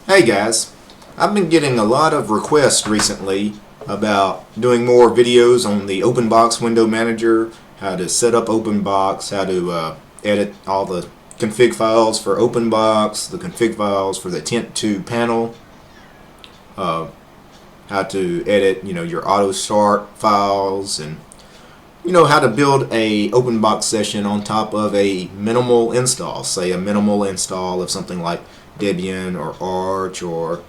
Hey guys, I've been getting a lot of requests recently about doing more videos on the Openbox window manager, how to set up Openbox, how to edit all the config files for Openbox, the config files for the Tent2 panel, how to edit your autostart files, and how to build a Openbox session on top of a minimal install, say a minimal install of something like Debian or Arch or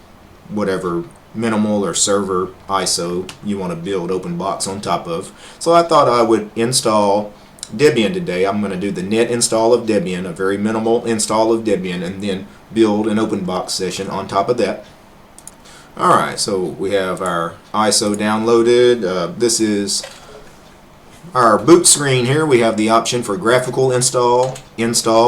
whatever minimal or server ISO you want to build Openbox on top of. So I thought I would install Debian today. I'm going to do the net install of Debian, a very minimal install of Debian, and then build an Openbox session on top of that. Alright, so we have our ISO downloaded. This is our boot screen here. We have the option for graphical install,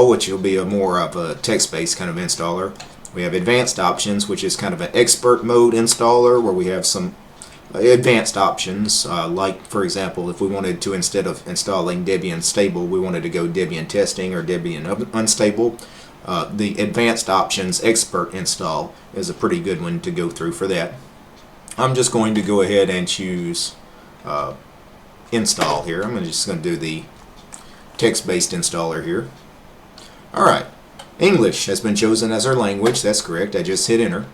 which will be a more of a text-based kind of installer. We have advanced options, which is kind of an expert mode installer, where we have some advanced options, like for example, if we wanted to, instead of installing Debian stable, we wanted to go Debian testing or Debian unstable. The advanced options expert install is a pretty good one to go through for that. I'm just going to go ahead and choose install here. I'm just going to do the text-based installer here. Alright, English has been chosen as our language. That's correct. I just hit enter.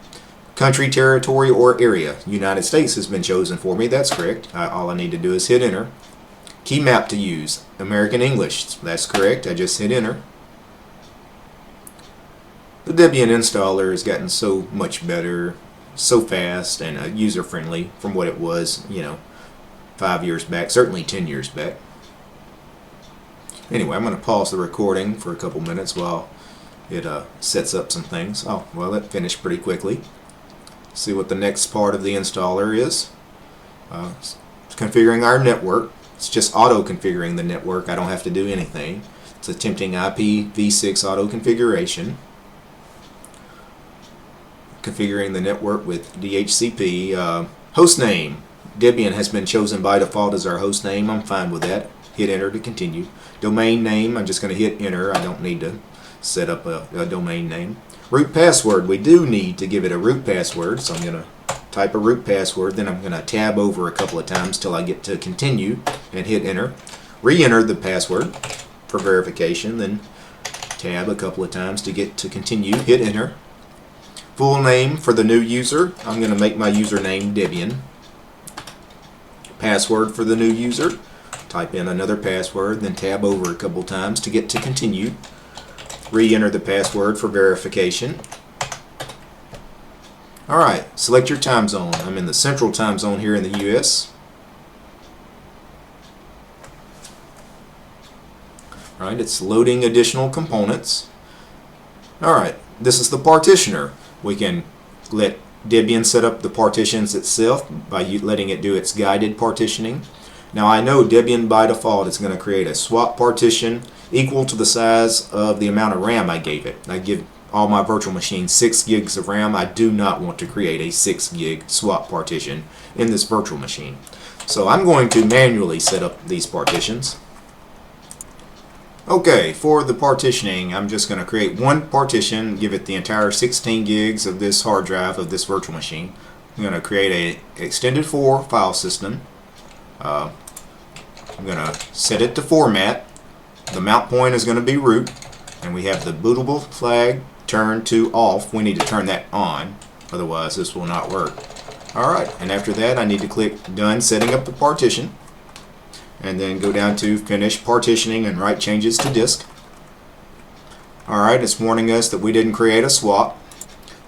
Country, territory, or area. United States has been chosen for me. That's correct. All I need to do is hit enter. Key map to use. American English. That's correct. I just hit enter. The Debian installer has gotten so much better, so fast, and user-friendly from what it was, 5 years back, certainly 10 years back. Anyway, I'm going to pause the recording for a couple minutes while it sets up some things. Oh, well, that finished pretty quickly. See what the next part of the installer is. It's configuring our network. It's just auto-configuring the network. I don't have to do anything. It's attempting IPv6 auto-configuration. Configuring the network with dhcp. Hostname. Debian has been chosen by default as our host name. I'm fine with that. Hit enter to continue. Domain name, I'm just going to hit enter. I don't need to set up a domain name. Root password, we do need to give it a root password, so I'm going to type a root password, then I'm going to tab over a couple of times till I get to continue and hit enter. Re-enter the password for verification, then tab a couple of times to get to continue, hit enter. Full name for the new user, I'm going to make my username Debian. Password for the new user, type in another password, then tab over a couple times to get to continue. Re-enter the password for verification. Alright, select your time zone. I'm in the central time zone here in the US. Alright, it's loading additional components. Alright, this is the partitioner. We can let Debian set up the partitions itself by letting it do its guided partitioning. Now I know Debian by default is going to create a swap partition equal to the size of the amount of RAM I gave it. I give all my virtual machines 6 gigs of RAM. I do not want to create a 6 gig swap partition in this virtual machine. So I'm going to manually set up these partitions. Okay, for the partitioning, I'm just going to create one partition, give it the entire 16 gigs of this hard drive of this virtual machine. I'm going to create a extended 4 file system. I'm going to set it to format. The mount point is going to be root, and we have the bootable flag turned to off. We need to turn that on, otherwise this will not work. Alright, and after that I need to click done setting up the partition, and then go down to finish partitioning and write changes to disk. Alright, it's warning us that we didn't create a swap,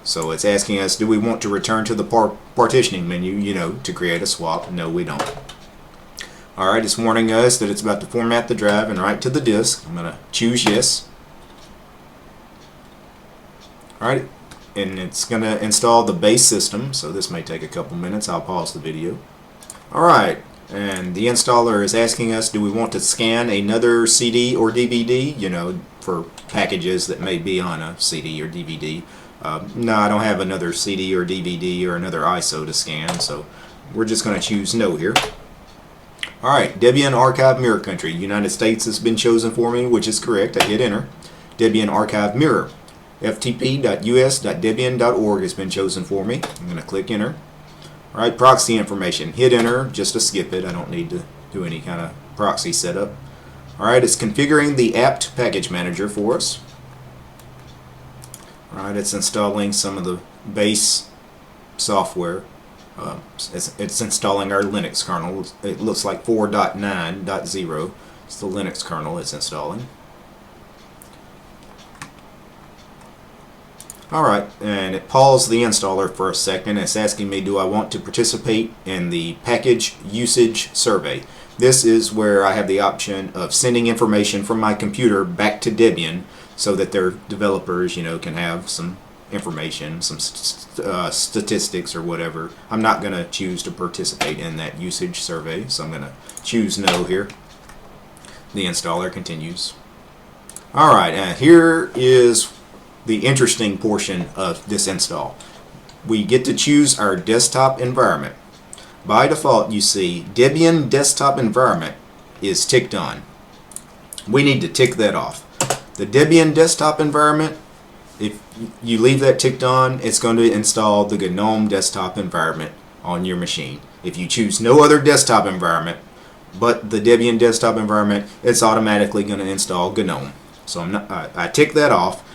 so it's asking us, do we want to return to the partitioning menu, to create a swap? No, we don't. Alright, it's warning us that it's about to format the drive and write to the disk. I'm going to choose yes. Alright, and it's going to install the base system, so this may take a couple minutes. I'll pause the video. Alright, and the installer is asking us, do we want to scan another CD or DVD, for packages that may be on a CD or DVD. No, I don't have another CD or DVD or another ISO to scan, so we're just going to choose no here. Alright, Debian Archive Mirror Country. United States has been chosen for me, which is correct. I hit enter. Debian Archive Mirror. ftp.us.debian.org has been chosen for me. I'm going to click enter. Alright, proxy information. Hit enter just to skip it. I don't need to do any kind of proxy setup. Alright, it's configuring the apt package manager for us. Alright, it's installing some of the base software. It's installing our Linux kernel. It looks like 4.9.0. It's the Linux kernel it's installing. Alright, and it paused the installer for a second. It's asking me, do I want to participate in the package usage survey? This is where I have the option of sending information from my computer back to Debian so that their developers, can have some information, some statistics or whatever. I'm not going to choose to participate in that usage survey, so I'm going to choose no here. The installer continues. Alright, and here is the interesting portion of this install. We get to choose our desktop environment. By default, you see Debian desktop environment is ticked on. We need to tick that off. The Debian desktop environment, if you leave that ticked on, it's going to install the GNOME desktop environment on your machine. If you choose no other desktop environment but the Debian desktop environment, it's automatically going to install GNOME. So I tick that off.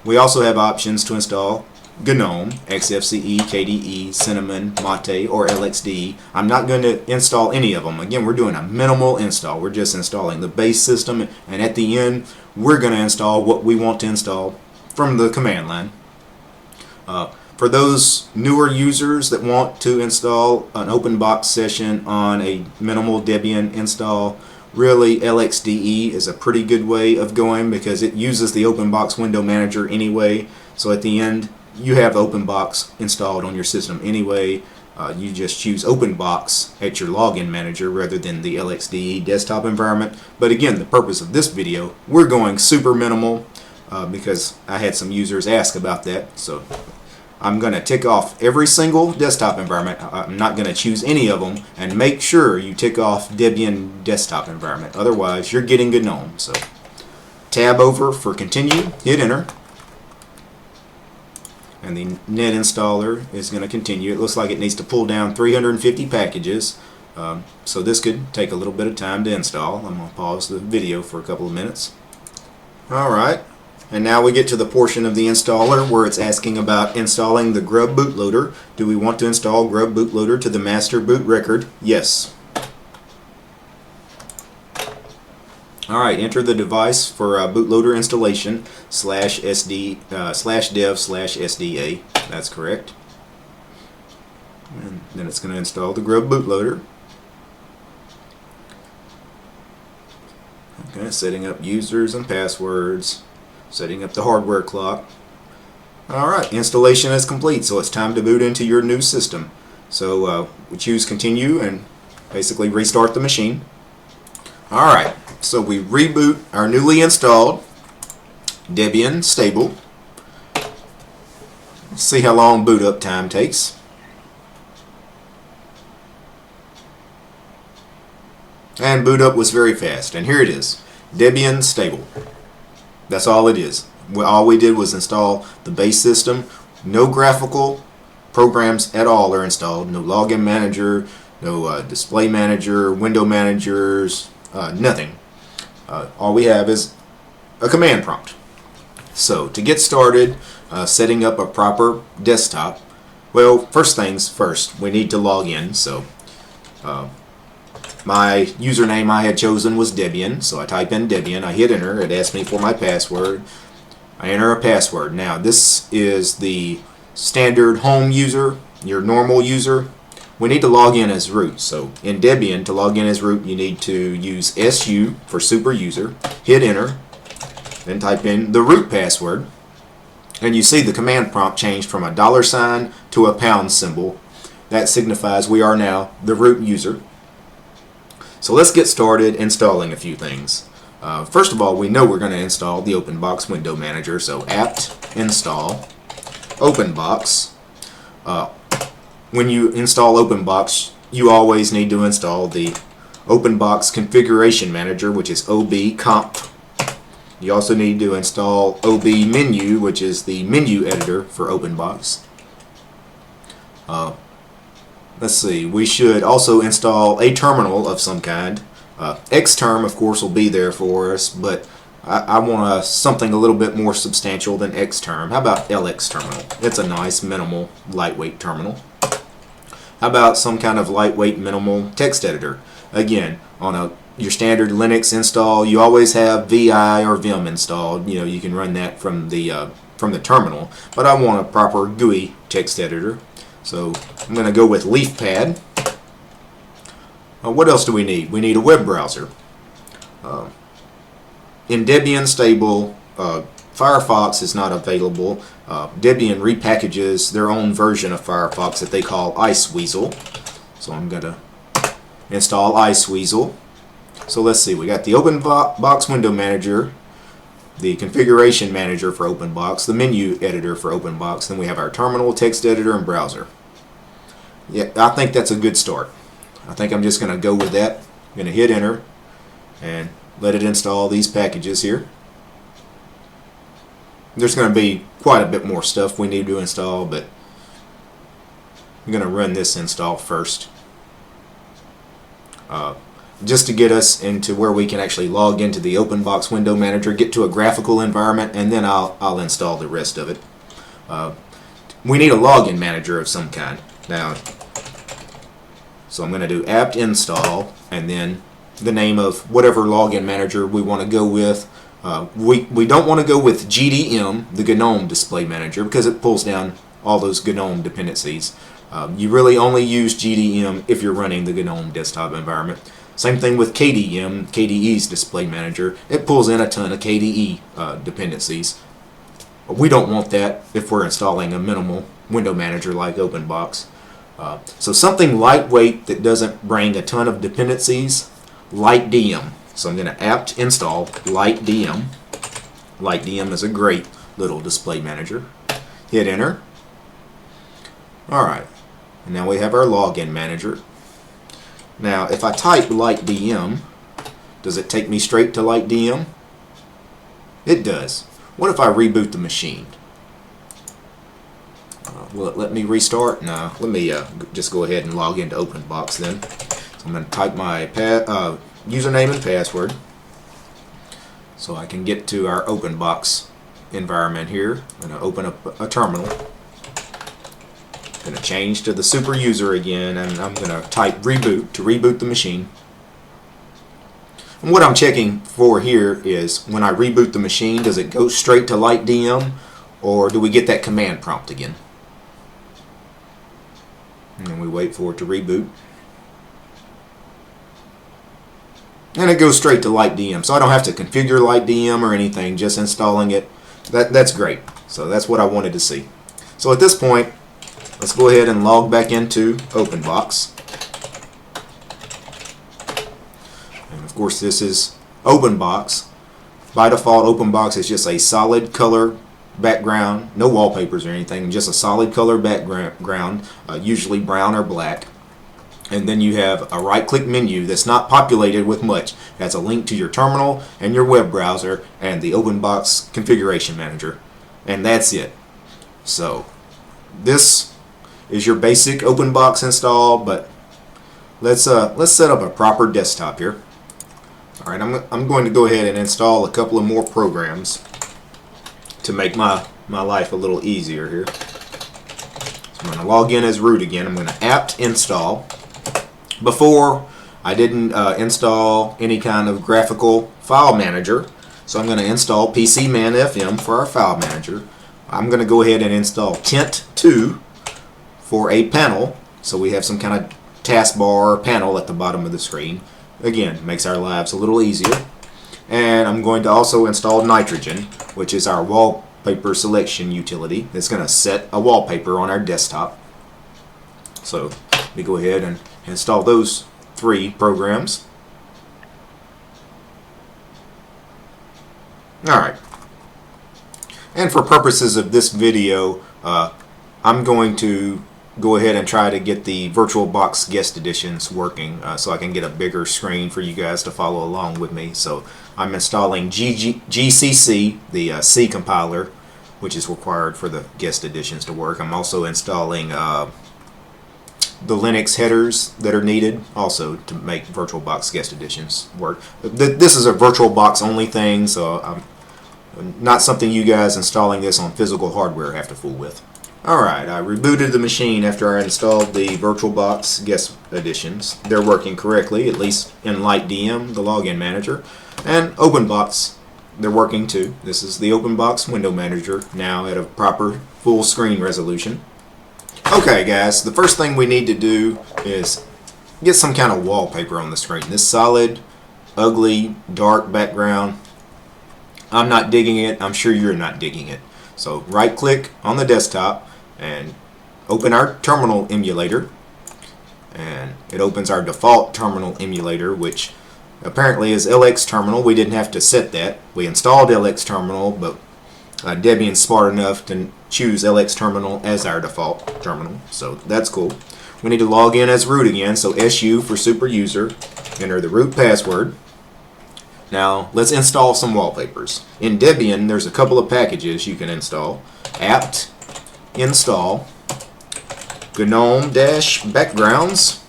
We also have options to install GNOME, XFCE, KDE, Cinnamon, Mate, or LXDE. I'm not going to install any of them. Again, we're doing a minimal install. We're just installing the base system, and at the end, we're going to install what we want to install from the command line. For those newer users that want to install an Openbox session on a minimal Debian install, really LXDE is a pretty good way of going because it uses the Openbox window manager anyway. So at the end, you have Openbox installed on your system anyway. You just choose Openbox at your login manager rather than the LXDE desktop environment. But again, the purpose of this video, we're going super minimal because I had some users ask about that. So I'm going to tick off every single desktop environment. I'm not going to choose any of them, and make sure you tick off Debian desktop environment. Otherwise, you're getting GNOME. So tab over for continue, hit enter. And the net installer is going to continue. It looks like it needs to pull down 350 packages. So this could take a little bit of time to install. I'm going to pause the video for a couple of minutes. Alright, and now we get to the portion of the installer where it's asking about installing the grub bootloader. Do we want to install grub bootloader to the master boot record? Yes. Alright, enter the device for bootloader installation /dev/sda. That's correct. And then it's going to install the grub bootloader. Okay, setting up users and passwords, setting up the hardware clock. Alright, installation is complete, so it's time to boot into your new system. So we choose continue and basically restart the machine. Alright, so we reboot our newly installed Debian stable. Let's see how long boot up time takes. And boot up was very fast. And here it is, Debian stable. That's all it is. All we did was install the base system. No graphical programs at all are installed. No login manager, no display manager, window managers, nothing. All we have is a command prompt. So to get started setting up a proper desktop, well, first things first, we need to log in. So my username I had chosen was Debian, so I type in Debian, I hit enter, it asks me for my password. I enter a password. Now this is the standard home user, your normal user. We need to log in as root. So in Debian, to log in as root, you need to use SU for super user, hit enter, then type in the root password, and you see the command prompt changed from a $ to a pound symbol. That signifies we are now the root user. So let's get started installing a few things. First of all, we know we're going to install the Openbox window manager, so apt install Openbox. When you install Openbox, you always need to install the Openbox Configuration Manager, which is obconf. You also need to install obmenu, which is the menu editor for Openbox. Let's see, we should also install a terminal of some kind. Xterm, of course, will be there for us, but I want something a little bit more substantial than Xterm. How about lxterminal? It's a nice, minimal, lightweight terminal. How about some kind of lightweight, minimal text editor? Again, on your standard Linux install, you always have VI or Vim installed. You know, you can run that from the terminal. But I want a proper GUI text editor, so I'm going to go with leafpad. What else do we need? We need a web browser. In Debian stable, Firefox is not available. Debian repackages their own version of Firefox that they call iceweasel. So I'm going to install iceweasel. So let's see, we got the Openbox window manager, the configuration manager for Openbox, the menu editor for Openbox, then we have our terminal, text editor, and browser. Yeah, I think that's a good start. I think I'm just going to go with that. I'm going to hit enter and let it install these packages here. There's going to be quite a bit more stuff we need to install, but I'm going to run this install first. Just to get us into where we can actually log into the Openbox window manager, get to a graphical environment, and then I'll install the rest of it. We need a login manager of some kind. Now, so I'm going to do apt install and then the name of whatever login manager we want to go with. We don't want to go with GDM, the GNOME display manager, because it pulls down all those GNOME dependencies. You really only use GDM if you're running the GNOME desktop environment. Same thing with KDM, KDE's display manager. It pulls in a ton of KDE dependencies. We don't want that if we're installing a minimal window manager like Openbox. So something lightweight that doesn't bring a ton of dependencies, lightdm. So I'm going to apt install lightdm. Lightdm is a great little display manager. Hit enter. Alright, and now we have our login manager. Now if I type lightdm, does it take me straight to lightdm? It does. What if I reboot the machine? Will it let me restart? No. Let me just go ahead and log into Openbox then. So I'm going to type my username and password so I can get to our Openbox environment here. I'm going to open up a terminal. I'm going to change to the super user again, and I'm going to type reboot to reboot the machine. And what I'm checking for here is when I reboot the machine, does it go straight to lightdm, or do we get that command prompt again? And then we wait for it to reboot. And it goes straight to lightdm, so I don't have to configure lightdm or anything, just installing it. That's great. So that's what I wanted to see. So at this point, let's go ahead and log back into Openbox. And of course this is Openbox. By default, Openbox is just a solid color background, no wallpapers or anything, just a solid color background, usually brown or black. And then you have a right-click menu that's not populated with much. That's a link to your terminal and your web browser and the Openbox configuration manager. And that's it. So this is your basic Openbox install, but let's set up a proper desktop here. All right, I'm going to go ahead and install a couple of more programs to make my life a little easier here. So I'm going to log in as root again. I'm going to apt install. Before, I didn't install any kind of graphical file manager, so I'm going to install pcmanfm for our file manager. I'm going to go ahead and install tent2 for a panel, so we have some kind of taskbar or panel at the bottom of the screen. Again, makes our lives a little easier. And I'm going to also install nitrogen, which is our wallpaper selection utility. It's going to set a wallpaper on our desktop. So let me go ahead and install those three programs. Alright. And for purposes of this video, I'm going to go ahead and try to get the VirtualBox guest editions working so I can get a bigger screen for you guys to follow along with me. So I'm installing GCC, the C compiler, which is required for the guest editions to work. I'm also installing the Linux headers that are needed also to make VirtualBox guest editions work. This is a VirtualBox only thing, so not something you guys installing this on physical hardware have to fool with. Alright, I rebooted the machine after I installed the VirtualBox guest editions. They're working correctly, at least in lightdm, the login manager, and Openbox. They're working too. This is the Openbox window manager now at a proper full screen resolution. Okay guys, the first thing we need to do is get some kind of wallpaper on the screen. This solid, ugly, dark background, I'm not digging it. I'm sure you're not digging it. So right click on the desktop and open our terminal emulator, and it opens our default terminal emulator, which apparently is lxterminal. We didn't have to set that. We installed lxterminal, but Debian's smart enough to choose lxterminal as our default terminal, so that's cool. We need to log in as root again, so SU for super user, enter the root password. Now let's install some wallpapers. In Debian there's a couple of packages you can install. apt install gnome-backgrounds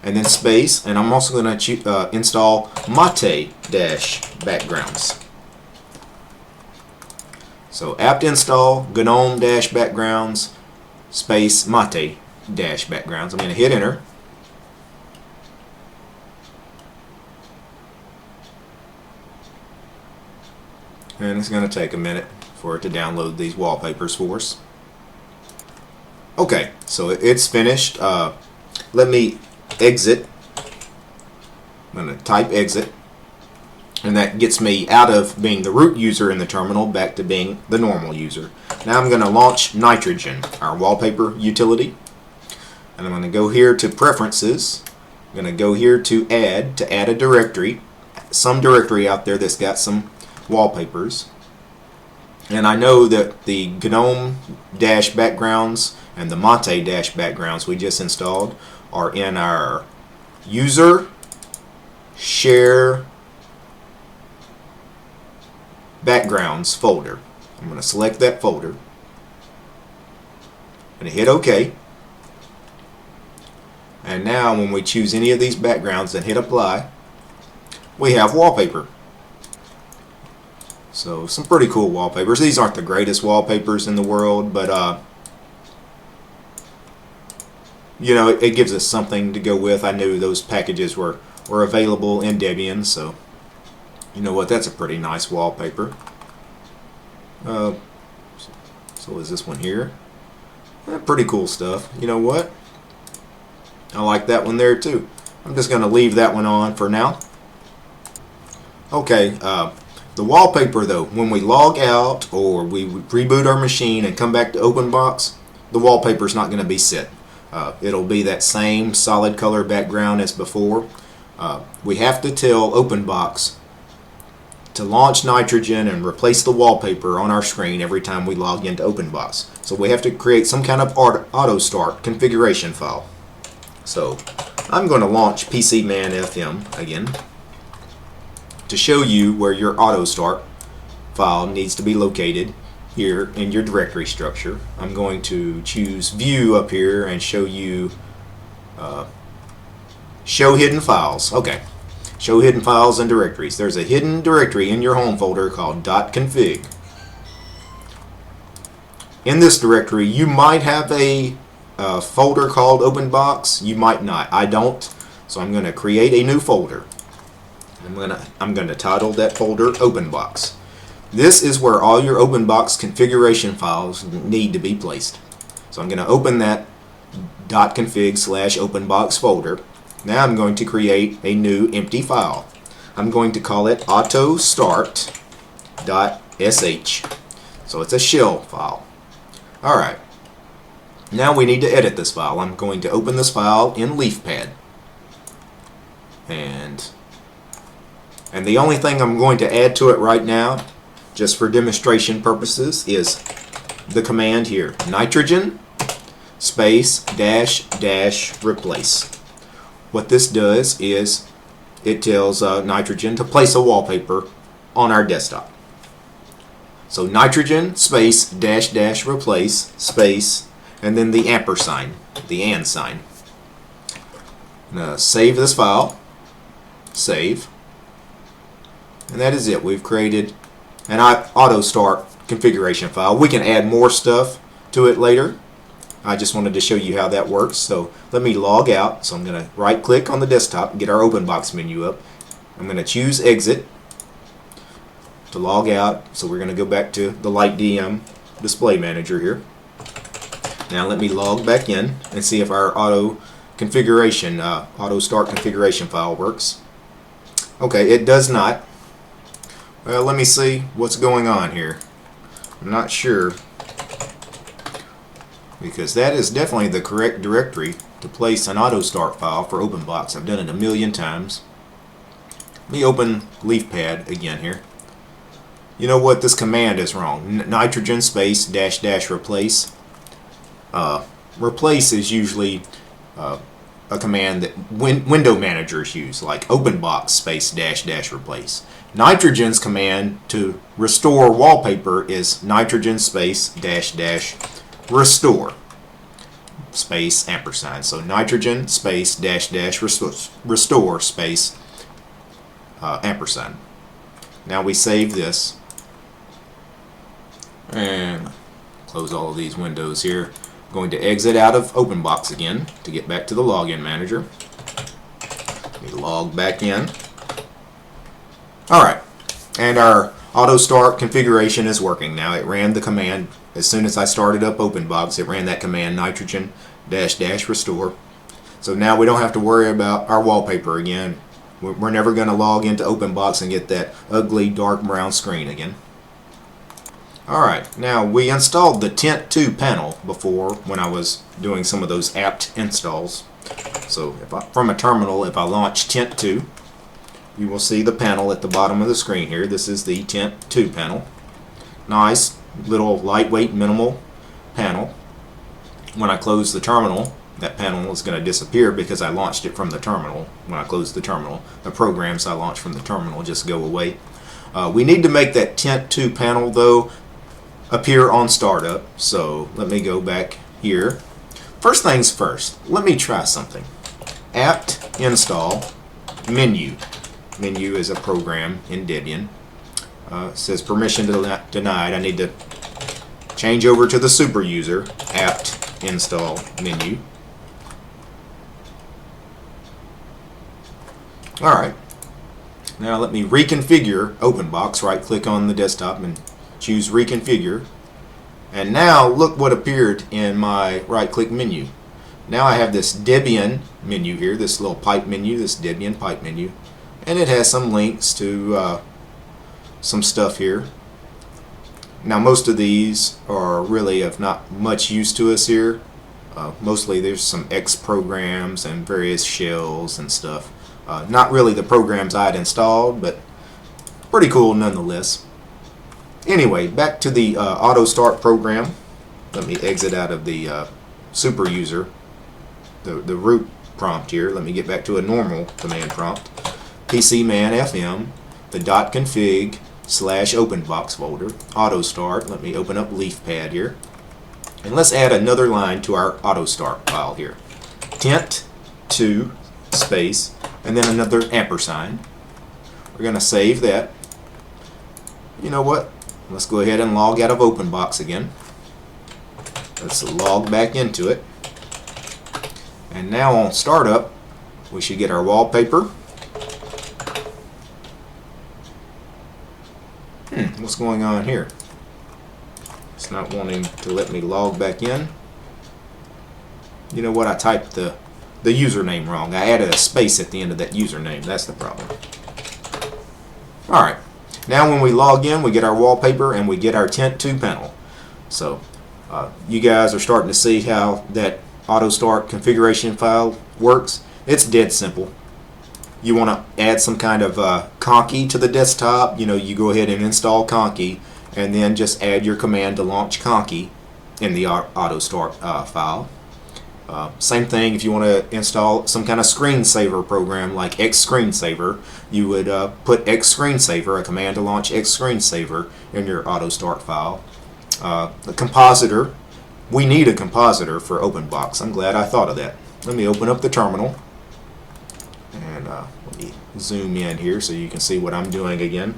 and then space, and I'm also going to install mate-backgrounds. So apt install gnome-backgrounds space mate-backgrounds. I'm going to hit enter. And it's going to take a minute for it to download these wallpapers for us. Okay, so it's finished. Let me exit. I'm going to type exit. And that gets me out of being the root user in the terminal back to being the normal user. Now I'm going to launch Nitrogen, our wallpaper utility. And I'm going to go here to Preferences. I'm going to go here to add a directory. Some directory out there that's got some wallpapers. And I know that the gnome-backgrounds and the mate-backgrounds we just installed are in our user share backgrounds folder. I'm going to select that folder. I'm going to hit OK. And now when we choose any of these backgrounds and hit apply, we have wallpaper. So some pretty cool wallpapers. These aren't the greatest wallpapers in the world, but you know, it gives us something to go with. I knew those packages were available in Debian, so you know what, that's a pretty nice wallpaper. So is this one here? Pretty cool stuff. You know what? I like that one there too. I'm just going to leave that one on for now. Okay, the wallpaper though, when we log out or we reboot our machine and come back to Openbox, the wallpaper is not going to be set. It'll be that same solid color background as before. We have to tell Openbox to launch Nitrogen and replace the wallpaper on our screen every time we log into Openbox. So we have to create some kind of autostart configuration file. So I'm going to launch pcmanfm again to show you where your autostart file needs to be located here in your directory structure. I'm going to choose View up here and show you Show Hidden Files. Okay. Show Hidden Files and Directories. There's a hidden directory in your home folder called .config. In this directory, you might have a folder called Openbox. You might not. I don't. So I'm going to create a new folder. I'm going to title that folder Openbox. This is where all your Openbox configuration files need to be placed. So I'm going to open that .config/Openbox folder. Now I'm going to create a new empty file. I'm going to call it autostart.sh. So it's a shell file. Alright. Now we need to edit this file. I'm going to open this file in leafpad. And the only thing I'm going to add to it right now, just for demonstration purposes, is the command here, nitrogen space dash dash replace. What this does is it tells Nitrogen to place a wallpaper on our desktop. So Nitrogen space dash dash replace space and then the ampersand, the and sign. Now save this file, save, and that is it. We've created an auto start configuration file. We can add more stuff to it later. I just wanted to show you how that works. So let me log out. So I'm going to right click on the desktop and get our Openbox menu up. I'm going to choose exit to log out. So we're going to go back to the lightdm display manager here. Now let me log back in and see if our auto start configuration file works. Okay, it does not. Well, let me see what's going on here. I'm not sure, because that is definitely the correct directory to place an auto start file for Openbox. I've done it a million times. Let me open leafpad again here. You know what? This command is wrong. Nitrogen space dash dash replace. Replace is usually a command that window managers use, like Openbox space dash dash replace. Nitrogen's command to restore wallpaper is nitrogen space dash dash restore space ampersand. So nitrogen space dash dash restore space ampersand. Now we save this and close all of these windows here. I'm going to exit out of Openbox again to get back to the login manager. Let me log back in. Alright, and our auto start configuration is working now. It ran the command as soon as I started up Openbox. It ran that command nitrogen dash dash restore. So now we don't have to worry about our wallpaper again. We're never going to log into Openbox and get that ugly dark brown screen again. Alright, now we installed the Tent2 panel before when I was doing some of those apt installs. So from a terminal, if I launch Tent2, you will see the panel at the bottom of the screen here. This is the Tent2 panel. Nice, little lightweight, minimal panel. When I close the terminal, that panel is going to disappear because I launched it from the terminal. When I close the terminal, the programs I launched from the terminal just go away. We need to make that Tent2 panel, though, appear on startup. So let me go back here. First things first, let me try something. Apt install menu. Menu is a program in Debian. It says permission denied. I need to change over to the super user. Apt install menu. Alright. Now let me reconfigure Openbox. Right click on the desktop and choose reconfigure. And now look what appeared in my right click menu. Now I have this Debian menu here, this little pipe menu, this Debian pipe menu. And it has some links to some stuff here. Now most of these are really of not much use to us here. Mostly there's some X programs and various shells and stuff. Not really the programs I'd installed, but pretty cool nonetheless. Anyway, back to the auto start program. Let me exit out of the super user, the root prompt here. Let me get back to a normal command prompt. pcmanfm, the .config / Openbox folder, auto start. Let me open up leafpad here. And let's add another line to our auto start file here. Tent2 space and then another ampersand. We're going to save that. You know what? Let's go ahead and log out of Openbox again. Let's log back into it. And now on startup, we should get our wallpaper. What's going on here? It's not wanting to let me log back in. You know what? I typed the username wrong. I added a space at the end of that username. That's the problem. Alright. Now when we log in, we get our wallpaper and we get our Tent2 panel. So you guys are starting to see how that auto start configuration file works. It's dead simple. You want to add some kind of conky to the desktop, you go ahead and install conky and then just add your command to launch conky in the auto start file. Same thing if you want to install some kind of screensaver program like xScreensaver, you would put xScreensaver, a command to launch xScreensaver, in your autostart file. The compositor, we need a compositor for Openbox. I'm glad I thought of that. Let me open up the terminal and let me zoom in here so you can see what I'm doing again.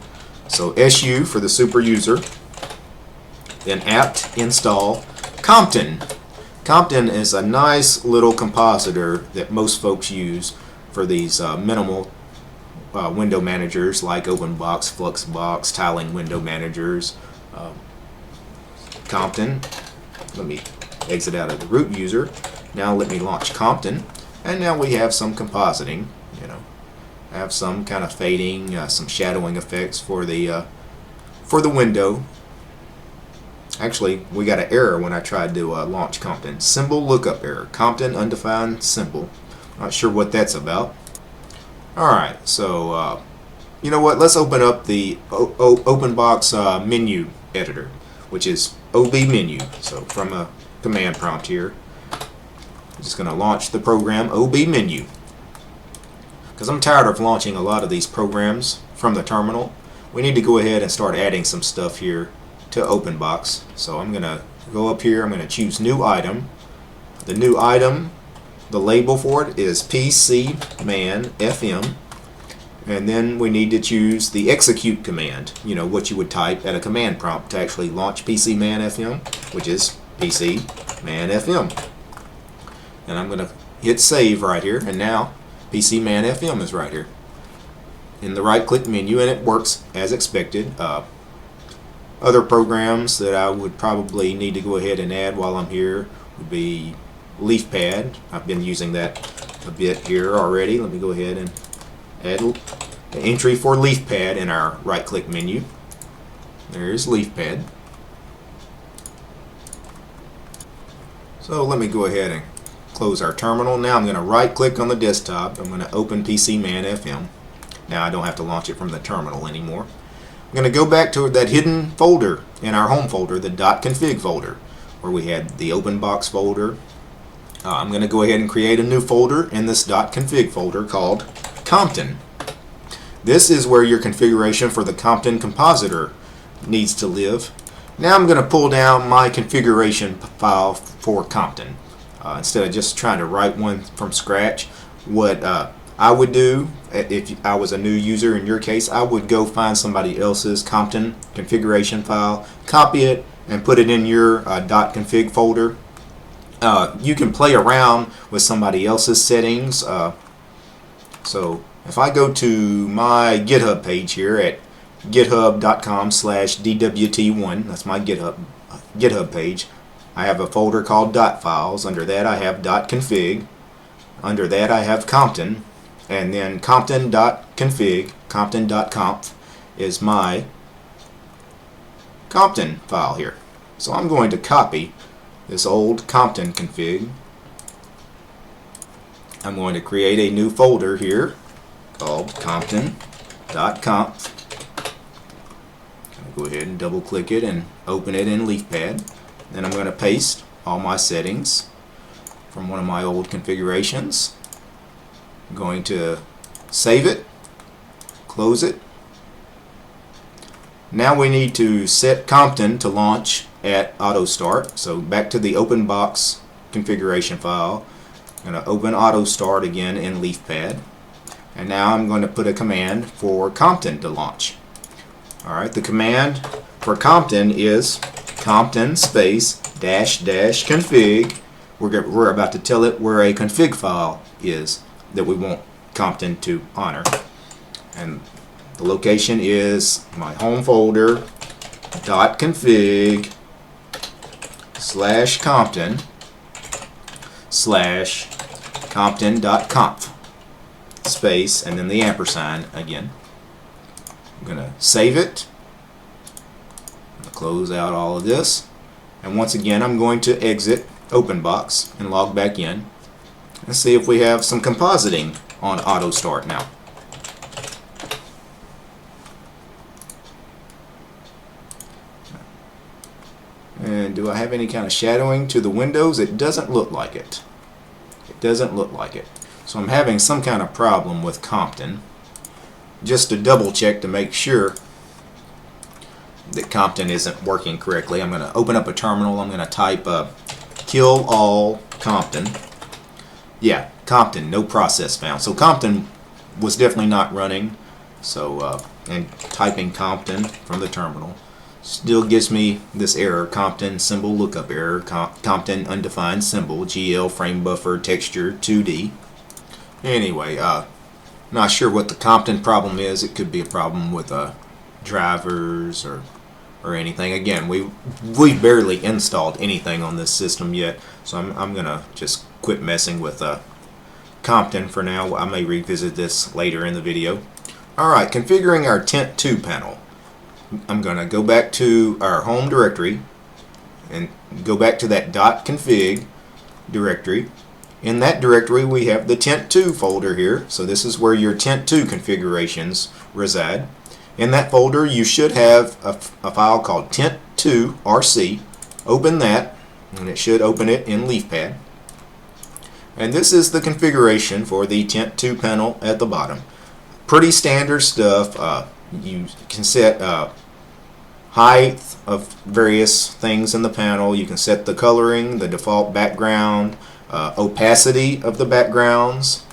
So su for the super user, then apt install compton. Compton is a nice little compositor that most folks use for these minimal window managers like Openbox, Fluxbox, tiling window managers. Compton. Let me exit out of the root user. Now let me launch Compton, and now we have some compositing. Have some kind of fading, some shadowing effects for the window. Actually, we got an error when I tried to launch Compton. Symbol lookup error. Compton undefined symbol. Not sure what that's about. Alright, so you know what? Let's open up the Openbox menu editor, which is obmenu. So from a command prompt here, I'm just going to launch the program obmenu. Because I'm tired of launching a lot of these programs from the terminal, we need to go ahead and start adding some stuff here to Openbox. So I'm going to go up here, I'm going to choose new item. The new item, the label for it is pcmanfm, and then we need to choose the execute command, what you would type at a command prompt to actually launch pcmanfm, which is pcmanfm. And I'm going to hit save right here, and now pcmanfm is right here in the right click menu, and it works as expected. Other programs that I would probably need to go ahead and add while I'm here would be leafpad. I've been using that a bit here already. Let me go ahead and add an entry for leafpad in our right click menu. There's leafpad. So let me go ahead and close our terminal. Now I'm going to right click on the desktop. I'm going to open pcmanfm. Now I don't have to launch it from the terminal anymore. I'm going to go back to that hidden folder in our home folder, the .config folder, where we had the Openbox folder. I'm going to go ahead and create a new folder in this .config folder called Compton. This is where your configuration for the Compton compositor needs to live. Now I'm going to pull down my configuration file for Compton. Instead of just trying to write one from scratch, what I would do, if I was a new user in your case, I would go find somebody else's Compton configuration file, copy it, and put it in your .config folder. You can play around with somebody else's settings. So if I go to my GitHub page here at github.com/dwt1, that's my GitHub page, I have a folder called .files. Under that I have .config. Under that I have Compton. And then compton.config, compton.conf is my Compton file here. So I'm going to copy this old Compton config. I'm going to create a new folder here called compton.conf. Go ahead and double click it and open it in leafpad. Then I'm going to paste all my settings from one of my old configurations. I'm going to save it, close it. Now we need to set Compton to launch at autostart. So back to the Openbox configuration file. I'm going to open autostart again in leafpad. And now I'm going to put a command for Compton to launch. Alright, the command for Compton is compton space -- config. We're about to tell it where a config file is that we want Compton to honor. And the location is my home folder .config /compton /compton.conf space and then the ampersand again. I'm going to save it. I'm going to close out all of this. And once again, I'm going to exit Openbox and log back in. Let's see if we have some compositing on autostart now. And do I have any kind of shadowing to the windows? It doesn't look like it. Doesn't look like it. So I'm having some kind of problem with Compton. Just to double check to make sure that Compton isn't working correctly, I'm going to open up a terminal. I'm going to type kill all Compton. Yeah, Compton, no process found. So Compton was definitely not running. So and typing Compton from the terminal still gives me this error: Compton symbol lookup error, Compton undefined symbol, GL frame buffer texture 2D. Anyway, not sure what the Compton problem is. It could be a problem with drivers or anything. Again, we barely installed anything on this system yet, so I'm gonna just quit messing with Compton for now. I may revisit this later in the video. Alright, configuring our tent2 panel. I'm gonna go back to our home directory and go back to that .config directory. In that directory we have the tent2 folder here, so this is where your tent2 configurations reside. In that folder you should have a file called tent2rc. Open that and it should open it in leafpad. And this is the configuration for the tent2 panel at the bottom. Pretty standard stuff. You can set height of various things in the panel. You can set the coloring, the default background, opacity of the backgrounds.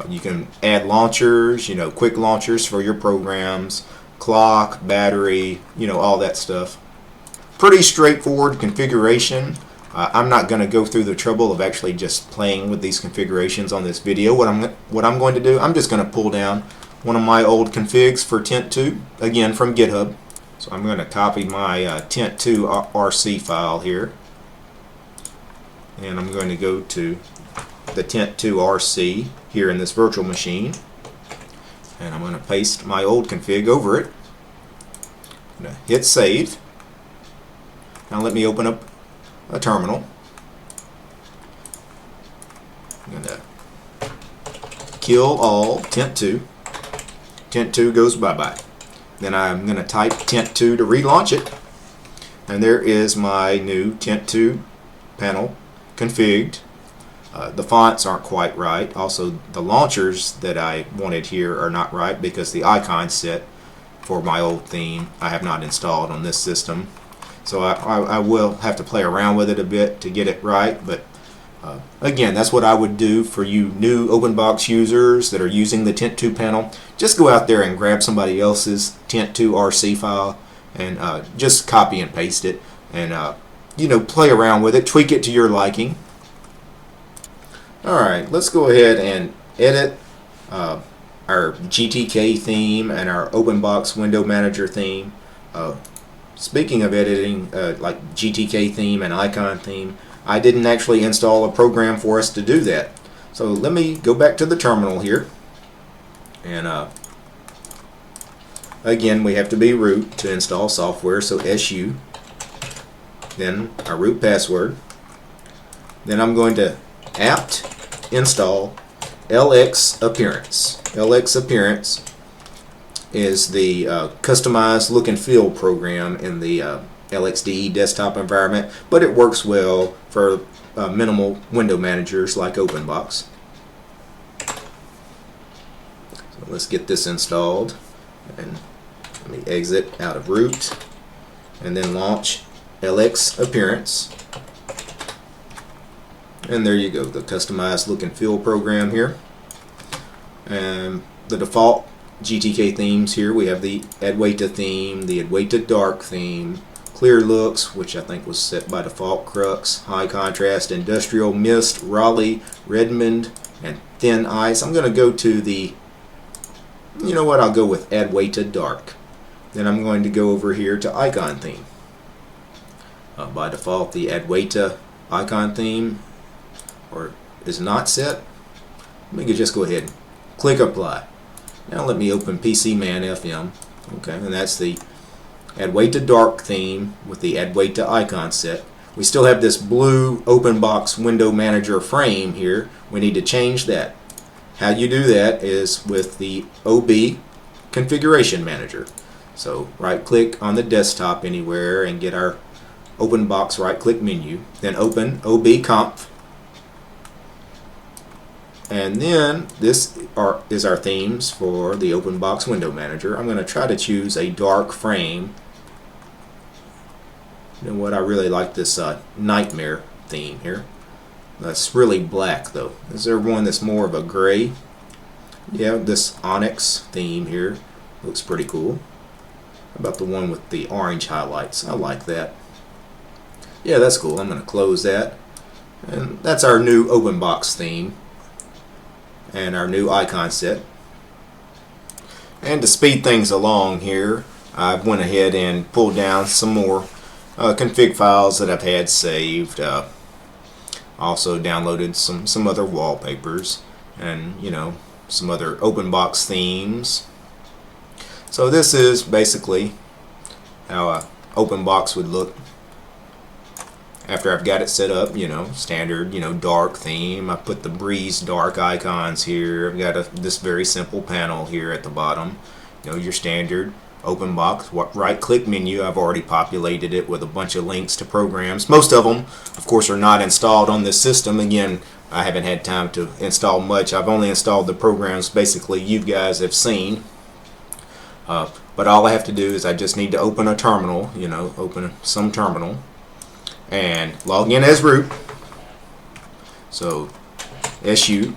You can add launchers, quick launchers for your programs, clock, battery, all that stuff. Pretty straightforward configuration. I'm not going to go through the trouble of actually just playing with these configurations on this video. What I'm going to do, I'm just going to pull down one of my old configs for tent2, again from GitHub. So I'm going to copy my tent2 RC file here, and I'm going to go to the tent2 RC here in this virtual machine, and I'm going to paste my old config over it. I'm going to hit save. Now let me open up a terminal. I'm going to kill all tent2. Tent2 goes bye-bye. Then I'm going to type tent2 to relaunch it, and there is my new tent2 panel configured. The fonts aren't quite right. Also, the launchers that I wanted here are not right because the icon set for my old theme I have not installed on this system. So I will have to play around with it a bit to get it right, but again, that's what I would do for you new Openbox users that are using the tent2 panel. Just go out there and grab somebody else's tent2 RC file and just copy and paste it, and play around with it, tweak it to your liking. Alright, let's go ahead and edit our GTK theme and our Openbox window manager theme. Speaking of editing, like GTK theme and icon theme, I didn't actually install a program for us to do that. So let me go back to the terminal here, and again we have to be root to install software, so SU, then our root password. Then I'm going to apt install lxappearance. lxappearance is the customized look and feel program in the LXDE desktop environment, but it works well for minimal window managers like Openbox. So let's get this installed, and let me exit out of root and then launch lxappearance. And there you go, the customized look and feel program here. And the default GTK themes here, we have the Adwaita theme, the Adwaita dark theme, clear looks, which I think was set by default, crux, high contrast, industrial, mist, Raleigh, Redmond, and thin ice. I'm going to go to the, I'll go with Adwaita dark. Then I'm going to go over here to icon theme. By default, the Adwaita icon theme is not set. We could just go ahead and click apply. Now let me open pcmanfm. Okay, and that's the Adwaita dark theme with the Adwaita icon set. We still have this blue Openbox window manager frame here. We need to change that. How you do that is with the OB configuration manager. So right click on the desktop anywhere and get our Openbox right-click menu, then open obconf, and then this is our themes for the Openbox window manager. I'm going to try to choose a dark frame. You know what? I really like this nightmare theme here. That's really black though. Is there one that's more of a gray? Yeah, this onyx theme here looks pretty cool. How about the one with the orange highlights? I like that. Yeah, that's cool. I'm going to close that. And that's our new Openbox theme and our new icon set. And to speed things along here, I went ahead and pulled down some more config files that I've had saved. Also downloaded some other wallpapers and, you know, some other Openbox themes. So this is basically how a Openbox would look after I've got it set up. You know, standard, you know, dark theme. I put the breeze dark icons here. I've got this very simple panel here at the bottom. You know, your standard Openbox right-click menu. I've already populated it with a bunch of links to programs. Most of them, of course, are not installed on this system. Again, I haven't had time to install much. I've only installed the programs basically you guys have seen. But all I have to do is I just need to open a terminal, you know, open some terminal and log in as root. So SU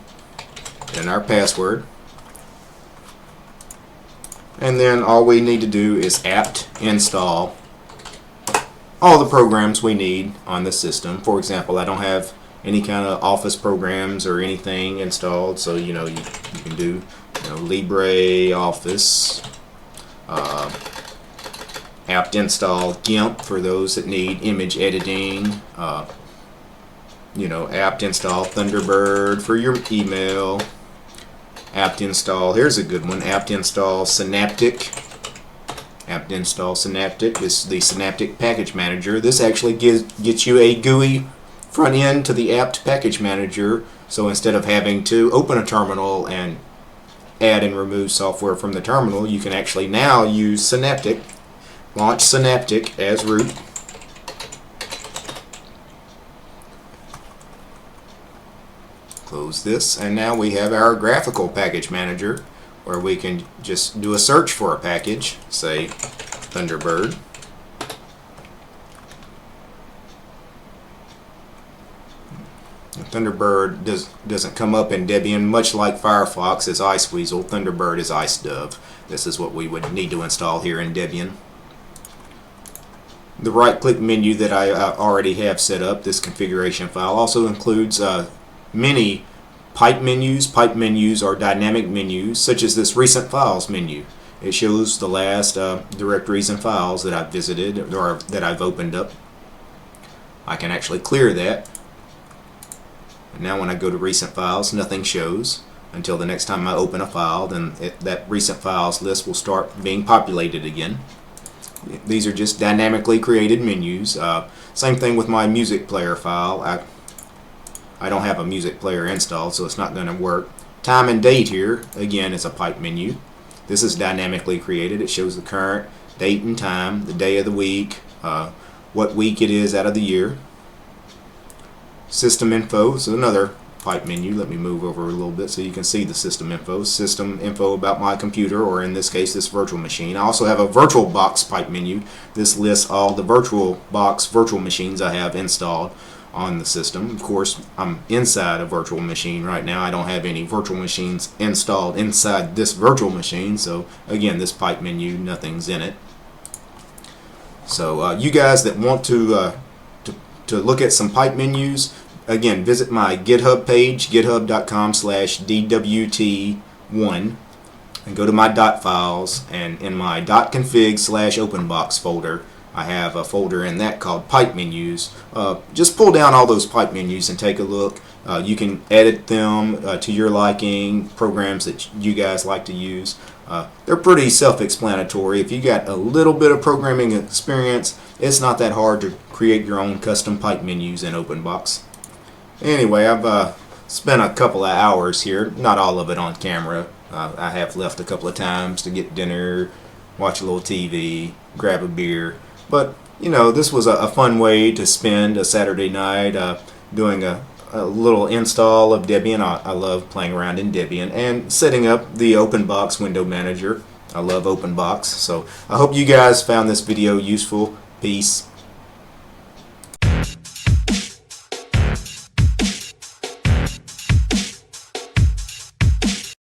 and our password. And then all we need to do is apt install all the programs we need on the system. For example, I don't have any kind of Office programs or anything installed, so you know you can do, you know, LibreOffice, apt install GIMP for those that need image editing, you know, apt install Thunderbird for your email, apt install, here's a good one, apt install Synaptic. Apt install Synaptic. This is the Synaptic package manager. This actually gets you a GUI front end to the apt package manager, so instead of having to open a terminal and add and remove software from the terminal, you can actually now use Synaptic, launch Synaptic as root. Close this, and now we have our graphical package manager where we can just do a search for a package, say Thunderbird. Thunderbird doesn't come up in Debian, much like Firefox is iceweasel. Thunderbird is icedove. This is what we would need to install here in Debian. The right-click menu that I already have set up, this configuration file, also includes many pipe menus. Pipe menus are dynamic menus, such as this recent files menu. It shows the last directories and files that I've visited or that I've opened up. I can actually clear that. And now when I go to recent files, nothing shows until the next time I open a file. Then that recent files list will start being populated again. These are just dynamically created menus. Same thing with my music player file. I don't have a music player installed, so it's not going to work. Time and date here, again, is a pipe menu. This is dynamically created. It shows the current date and time, the day of the week, what week it is out of the year. System info is another pipe menu. Let me move over a little bit so you can see the system info. System info about my computer, or in this case, this virtual machine. I also have a VirtualBox pipe menu. This lists all the VirtualBox virtual machines I have installed on the system. Of course, I'm inside a virtual machine right now. I don't have any virtual machines installed inside this virtual machine, so again, this pipe menu, nothing's in it. So you guys that want to look at some pipe menus, again, visit my GitHub page, github.com/dwt1, and go to my dot files, and in my .config/openbox folder, I have a folder in that called pipe menus. Just pull down all those pipe menus and take a look. You can edit them to your liking, programs that you guys like to use. They're pretty self-explanatory. If you got a little bit of programming experience, it's not that hard to create your own custom pipe menus in Openbox. Anyway, I've spent a couple of hours here, not all of it on camera. I have left a couple of times to get dinner, watch a little TV, grab a beer. But you know, this was a fun way to spend a Saturday night doing a little install of Debian. I love playing around in Debian and setting up the Openbox window manager. I love Openbox. So I hope you guys found this video useful. Peace.